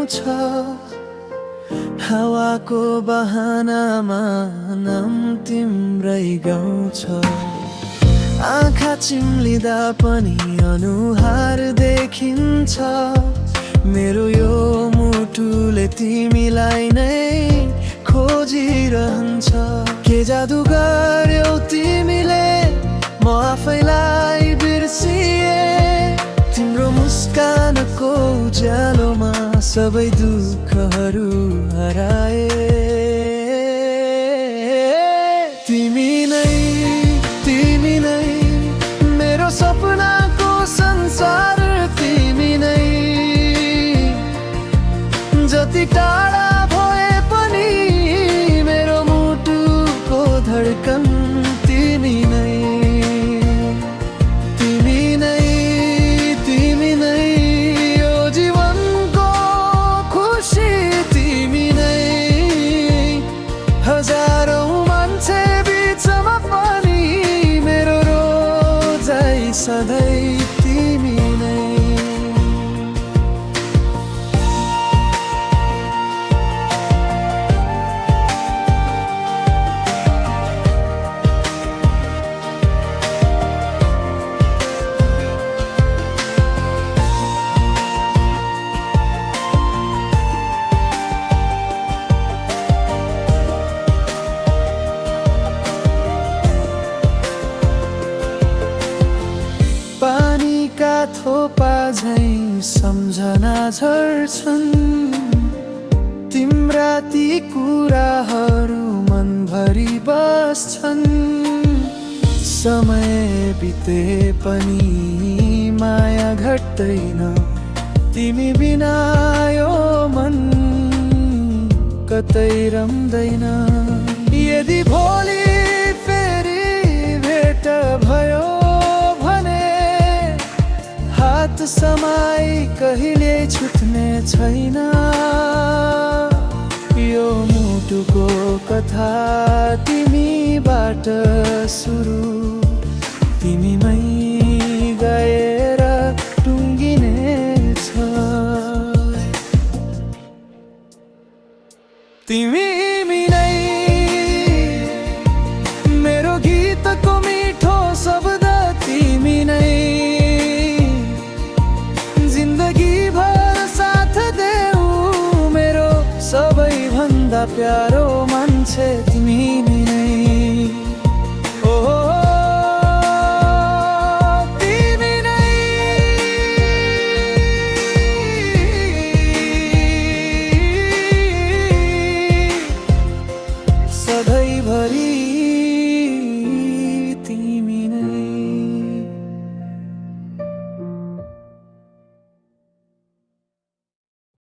आउँछ हावाको बहानामा नाम तिम्रै गाउँछ आँखा चिम्लिँदा पनि अनुहार देखिन्छ मेरो यो मुटुले तिमीलाई नै खोजिरहन्छ के जादु गर्यौ तिमीले म आफैलाई बिर्सिए तिम्रो मुस्कानको उज्यालोमा सबै दुःखहरू हराए तिमी नै मेरो सपनाको संसार तिमी नै जति टाढा भए पनि मेरो मुटुको धड्कन तिमी नै यो जीवनको खुसी तिमी नै हजारौं मान्छे बिचमा पनि मेरो रोजाइ सधैँ तिमी नै पानीका थोपा झैं सम्झना झर्छन् तिम्रा ती कुराहरू मनभरि बस्छन् समय बिते पनि माया घट्दैन तिमी बिना यो मन कतै रम्दैन यदि भोलि फेरि भेट भयो हात समाई कहिले छुट्ने छैन यो मुटुको कथा तिमीबाट सुरु तिमीमै गएर टुङ्गिनेछ तिमी नै मेरो गीतको मिठो शब्द तिमी नै जिन्दगी भर साथ देऊ मेरो सबैभन्दा प्यारो